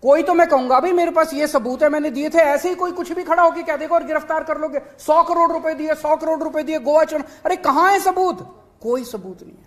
कोई तो मैं कहूंगा भाई मेरे पास ये सबूत है, मैंने दिए थे। ऐसे ही कोई कुछ भी खड़ा होकर कह देगा और गिरफ्तार कर लोगे। 100 करोड़ रुपए दिए, 100 करोड़ रुपए दिए गोवा चुनाव। अरे कहां है सबूत? कोई सबूत नहीं है।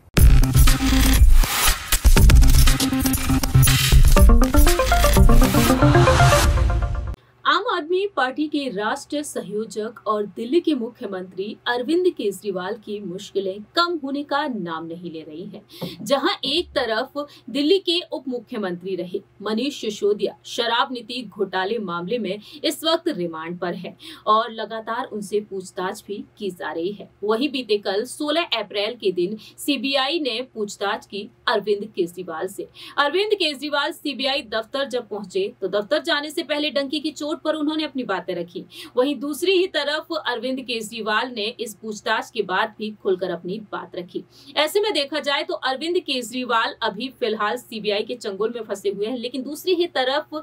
आम आदमी पार्टी के राष्ट्रीय संयोजक और दिल्ली के मुख्यमंत्री अरविंद केजरीवाल की मुश्किलें कम होने का नाम नहीं ले रही हैं। जहां एक तरफ दिल्ली के उप मुख्यमंत्री रहे मनीष सिसोदिया शराब नीति घोटाले मामले में इस वक्त रिमांड पर है और लगातार उनसे पूछताछ भी की जा रही है। वहीं बीते कल 16 अप्रैल के दिन सीबीआई ने पूछताछ की अरविंद केजरीवाल से। अरविंद केजरीवाल सीबीआई दफ्तर जब पहुंचे तो दफ्तर जाने से पहले डंकी की चोट पर उन्होंने अपनी बातें रखी। वहीं दूसरी ही तरफ अरविंद केजरीवाल ने इस पूछताछ के बाद भी खुलकर अपनी बात रखी। ऐसे में देखा जाए तो अरविंद केजरीवाल अभी फिलहाल सीबीआई के चंगुल में फंसे हुए हैं, लेकिन दूसरी ही तरफ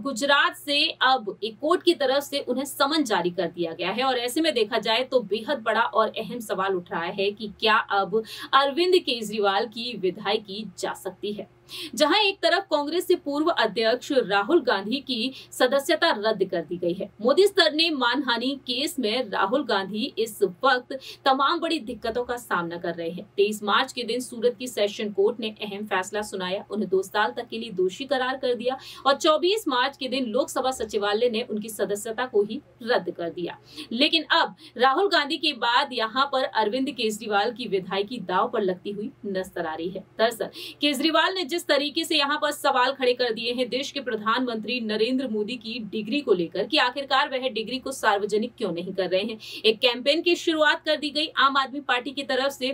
गुजरात से अब एक कोर्ट की तरफ से उन्हें समन जारी कर दिया गया है। और ऐसे में देखा जाए तो बेहद बड़ा और अहम सवाल उठ रहा है कि क्या अब अरविंद केजरीवाल की विदाई की जा सकती है। जहां एक तरफ कांग्रेस से पूर्व अध्यक्ष राहुल गांधी की सदस्यता रद्द कर दी गई है। मोदी सर ने मानहानि केस में राहुल गांधी इस वक्त तमाम बड़ी दिक्कतों का सामना कर रहे हैं। 23 मार्च के दिन सूरत की सेशन कोर्ट ने अहम फैसला सुनाया, उन्हें 2 साल तक के लिए दोषी करार कर दिया और 24 मार्च के दिन लोकसभा सचिवालय ने उनकी सदस्यता को ही रद्द कर दिया। लेकिन अब राहुल गांधी के बाद यहाँ पर अरविंद केजरीवाल की विदाई की दांव पर लगती हुई नजर आ रही है। दरअसल केजरीवाल ने जिस तरीके से यहाँ पर सवाल खड़े कर दिए हैं देश के प्रधानमंत्री नरेंद्र मोदी की डिग्री को लेकर कि आखिरकार वह डिग्री को सार्वजनिक क्यों नहीं कर रहे हैं। एक कैंपेन की शुरुआत कर दी गई आम आदमी पार्टी की तरफ से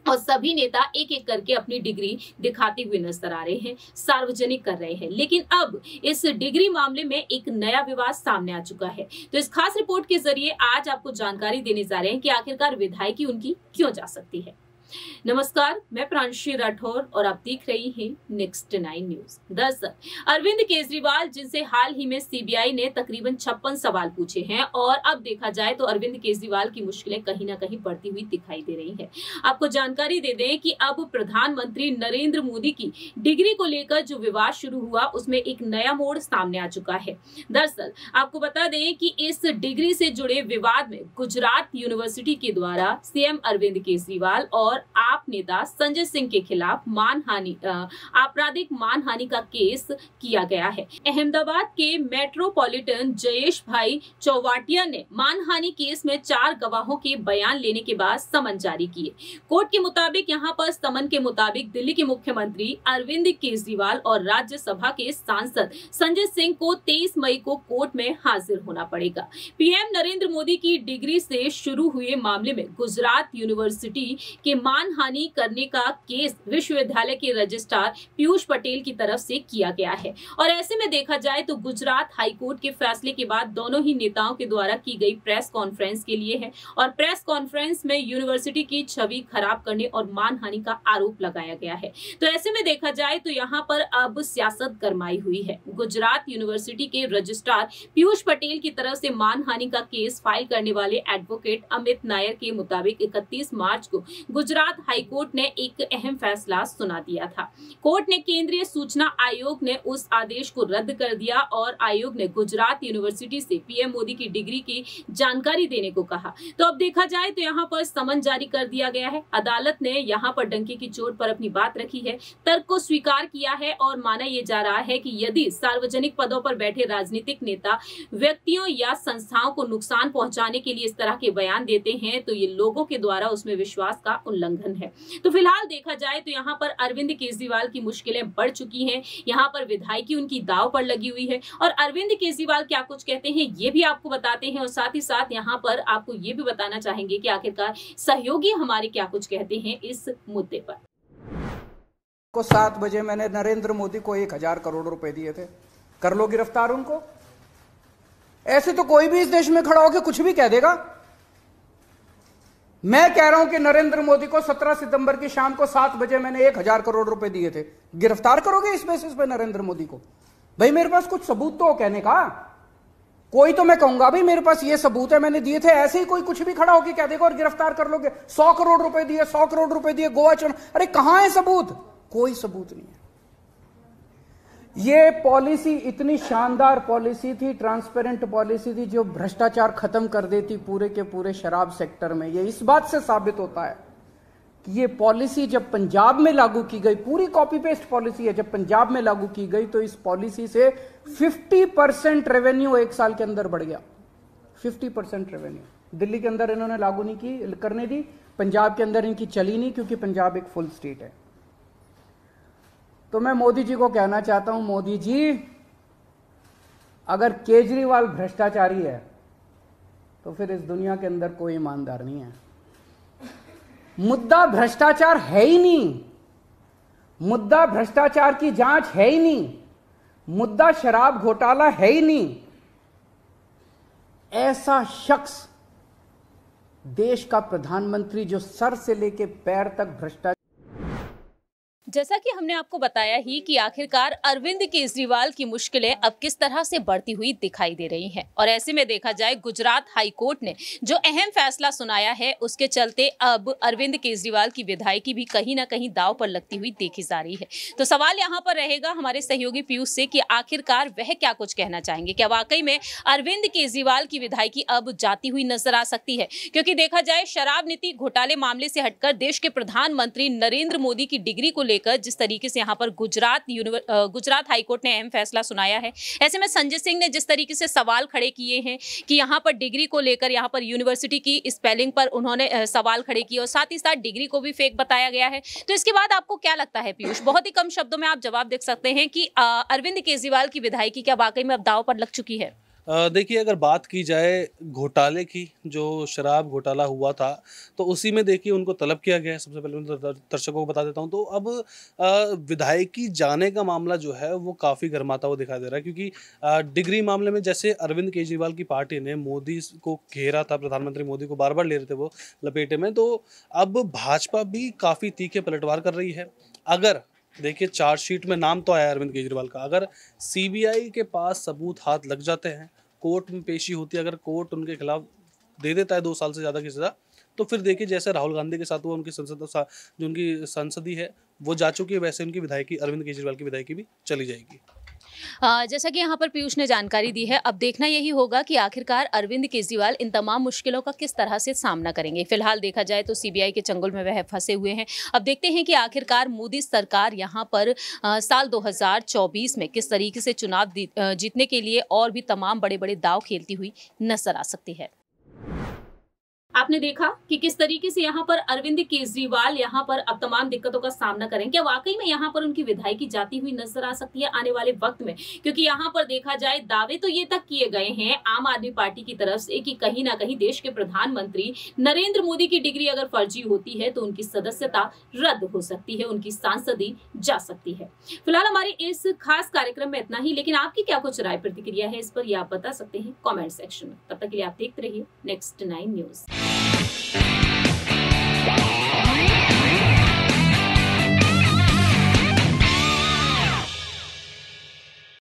और सभी नेता एक एक करके अपनी डिग्री दिखाते हुए नजर आ रहे हैं, सार्वजनिक कर रहे हैं। लेकिन अब इस डिग्री मामले में एक नया विवाद सामने आ चुका है। तो इस खास रिपोर्ट के जरिए आज आपको जानकारी देने जा रहे हैं कि आखिरकार विदाई की उनकी क्यों जा सकती है। नमस्कार, मैं प्रांशी राठौर और आप देख रही हैं नेक्स्ट 9 न्यूज। दरअसल अरविंद केजरीवाल जिनसे हाल ही में सीबीआई ने तकरीबन 56 सवाल पूछे हैं और अब देखा जाए तो अरविंद केजरीवाल की मुश्किलें कहीं ना कहीं बढ़ती हुई दिखाई दे रही है। आपको जानकारी दे दें कि अब प्रधानमंत्री नरेंद्र मोदी की डिग्री को लेकर जो विवाद शुरू हुआ उसमें एक नया मोड़ सामने आ चुका है। दरअसल आपको बता दें कि इस डिग्री से जुड़े विवाद में गुजरात यूनिवर्सिटी के द्वारा सीएम अरविंद केजरीवाल और आप नेता संजय सिंह के खिलाफ आपराधिक मानहानि का केस किया गया है। अहमदाबाद के मेट्रोपॉलिटन जयेश भाई चौवाटिया ने मानहानि केस में 4 गवाहों के बयान लेने के बाद समन जारी किए। कोर्ट के मुताबिक यहाँ पर समन के मुताबिक दिल्ली के मुख्यमंत्री अरविंद केजरीवाल और राज्यसभा के सांसद संजय सिंह को 23 मई को कोर्ट में हाजिर होना पड़ेगा। पीएम नरेंद्र मोदी की डिग्री से शुरू हुए मामले में गुजरात यूनिवर्सिटी के मानहानि करने का केस विश्वविद्यालय के रजिस्ट्रार पीयूष पटेल की तरफ से किया गया है। और ऐसे में देखा जाए तो गुजरात हाईकोर्ट के फैसले के बाद दोनों ही नेताओं के द्वारा की गई प्रेस कॉन्फ्रेंस के लिए है और प्रेस कॉन्फ्रेंस में यूनिवर्सिटी की छवि खराब करने और मानहानि का आरोप लगाया गया है। तो ऐसे में देखा जाए तो यहाँ पर अब सियासत गरमाई हुई है। गुजरात यूनिवर्सिटी के रजिस्ट्रार पीयूष पटेल की तरफ से मानहानि का केस फाइल करने वाले एडवोकेट अमित नायर के मुताबिक 31 मार्च को गुजरात हाईकोर्ट ने एक अहम फैसला सुना दिया था। कोर्ट ने केंद्रीय सूचना आयोग ने उस आदेश को रद्द कर दिया और आयोग ने गुजरात यूनिवर्सिटी से पीएम मोदी की डिग्री की जानकारी देने को कहा। तो अब देखा जाए तो यहाँ पर समन जारी कर दिया गया है। अदालत ने यहाँ पर डंके की चोट पर अपनी बात रखी है, तर्क को स्वीकार किया है और माना यह जा रहा है कि यदि सार्वजनिक पदों पर बैठे राजनीतिक नेता व्यक्तियों या संस्थाओं को नुकसान पहुंचाने के लिए इस तरह के बयान देते हैं तो ये लोगों के द्वारा उसमें विश्वास का उल्लंघन है। तो फिलहाल देखा जाए तो यहाँ पर अरविंद केजरीवाल की मुश्किलें बढ़ चुकी हैं। यहाँ पर विदाई की उनकी दांव पर लगी हुई है और अरविंद केजरीवाल क्या कुछ कहते हैं ये भी आपको बताते हैं और साथ ही साथ यहाँ पर आपको ये भी बताना चाहेंगे कि आखिरकार सहयोगी हमारे क्या कुछ कहते हैं इस मुद्दे पर। को 7 बजे मैंने नरेंद्र मोदी को 1000 करोड़ रुपए दिए थे, कर लो गिरफ्तार उनको। ऐसे तो कोई भी इस देश में खड़ा होकर कुछ भी कह देगा। मैं कह रहा हूं कि नरेंद्र मोदी को 17 सितंबर की शाम को 7 बजे मैंने 1000 करोड़ रुपए दिए थे, गिरफ्तार करोगे इस बेसिस पे नरेंद्र मोदी को? भाई मेरे पास कुछ सबूत तो हो कहने का। कोई तो मैं कहूंगा भाई मेरे पास ये सबूत है, मैंने दिए थे। ऐसे ही कोई कुछ भी खड़ा होकर कह देगा और गिरफ्तार कर लोगे। 100 करोड़ रुपए दिए, 100 करोड़ रुपए दिए गोवा चुनाव। अरे कहां है सबूत? कोई सबूत नहीं है। ये पॉलिसी इतनी शानदार पॉलिसी थी, ट्रांसपेरेंट पॉलिसी थी, जो भ्रष्टाचार खत्म कर देती पूरे के पूरे शराब सेक्टर में। ये इस बात से साबित होता है कि ये पॉलिसी जब पंजाब में लागू की गई, पूरी कॉपी पेस्ट पॉलिसी है, जब पंजाब में लागू की गई तो इस पॉलिसी से 50% रेवेन्यू एक साल के अंदर बढ़ गया। 50% रेवेन्यू दिल्ली के अंदर इन्होंने लागू नहीं की, करने दी, पंजाब के अंदर इनकी चली नहीं, क्योंकि पंजाब एक फुल स्टेट है। तो मैं मोदी जी को कहना चाहता हूं, मोदी जी अगर केजरीवाल भ्रष्टाचारी है तो फिर इस दुनिया के अंदर कोई ईमानदार नहीं है। मुद्दा भ्रष्टाचार है ही नहीं, मुद्दा भ्रष्टाचार की जांच है ही नहीं, मुद्दा शराब घोटाला है ही नहीं। ऐसा शख्स देश का प्रधानमंत्री जो सर से लेके पैर तक भ्रष्टाचार। जैसा कि हमने आपको बताया ही कि आखिरकार अरविंद केजरीवाल की मुश्किलें अब किस तरह से बढ़ती हुई दिखाई दे रही हैं और ऐसे में देखा जाए गुजरात हाई कोर्ट ने जो अहम फैसला सुनाया है उसके चलते अब अरविंद केजरीवाल की विधायकी भी कहीं ना कहीं दांव पर लगती हुई देखी जा रही है। तो सवाल यहाँ पर रहेगा हमारे सहयोगी पीयूष से कि आखिरकार वह क्या कुछ कहना चाहेंगे, क्या वाकई में अरविंद केजरीवाल की विधायकी अब जाती हुई नजर आ सकती है? क्योंकि देखा जाए शराब नीति घोटाले मामले से हटकर देश के प्रधानमंत्री नरेंद्र मोदी की डिग्री को लेकर जिस तरीके से यहाँ पर गुजरात हाईकोर्ट ने अहम फैसला सुनाया है, ऐसे में संजय सिंह ने जिस तरीके से सवाल खड़े किए हैं कि यहाँ पर डिग्री को लेकर, यहाँ पर यूनिवर्सिटी की स्पेलिंग पर उन्होंने सवाल खड़े किए और साथ ही साथ डिग्री को भी फेक बताया गया है। तो इसके बाद आपको क्या लगता है पीयूष, बहुत ही कम शब्दों में आप जवाब दे सकते हैं कि अरविंद केजरीवाल की विधायकी क्या वाकई में अब दांव पर लग चुकी है? देखिए, अगर बात की जाए घोटाले की, जो शराब घोटाला हुआ था तो उसी में देखिए उनको तलब किया गया है। सबसे पहले मैं दर्शकों को बता देता हूं, तो अब विधायकी जाने का मामला जो है वो काफ़ी गर्माता हुआ दिखाई दे रहा है, क्योंकि डिग्री मामले में जैसे अरविंद केजरीवाल की पार्टी ने मोदी को घेरा था, प्रधानमंत्री मोदी को बार बार ले रहे थे वो लपेटे में, तो अब भाजपा भी काफ़ी तीखे पलटवार कर रही है। अगर देखिए चार्जशीट में नाम तो आया अरविंद केजरीवाल का, अगर सीबीआई के पास सबूत हाथ लग जाते हैं, कोर्ट में पेशी होती है, अगर कोर्ट उनके खिलाफ दे देता है 2 साल से ज़्यादा की सज़ा, तो फिर देखिए जैसे राहुल गांधी के साथ हुआ, उनकी जो उनकी संसदीय है वो जा चुकी है, वैसे उनकी विधायकी, अरविंद केजरीवाल की विधायकी भी चली जाएगी। जैसा कि यहाँ पर पीयूष ने जानकारी दी है, अब देखना यही होगा कि आखिरकार अरविंद केजरीवाल इन तमाम मुश्किलों का किस तरह से सामना करेंगे। फिलहाल देखा जाए तो सीबीआई के चंगुल में वह फंसे हुए हैं। अब देखते हैं कि आखिरकार मोदी सरकार यहाँ पर साल 2024 में किस तरीके से चुनाव जीतने के लिए और भी तमाम बड़े बड़े दांव खेलती हुई नजर आ सकती है। आपने देखा कि किस तरीके से यहाँ पर अरविंद केजरीवाल यहाँ पर अब तमाम दिक्कतों का सामना करें। क्या वाकई में यहाँ पर उनकी विधायकी जाती हुई नजर आ सकती है आने वाले वक्त में? क्योंकि यहाँ पर देखा जाए दावे तो ये तक किए गए हैं आम आदमी पार्टी की तरफ से कि कहीं ना कहीं देश के प्रधानमंत्री नरेंद्र मोदी की डिग्री अगर फर्जी होती है तो उनकी सदस्यता रद्द हो सकती है, उनकी सांसदी जा सकती है। फिलहाल हमारे इस खास कार्यक्रम में इतना ही, लेकिन आपकी क्या कुछ राय प्रतिक्रिया है इस पर, यह आप बता सकते हैं कॉमेंट सेक्शन में। तब तक के लिए आप देखते रहिए Next 9 न्यूज।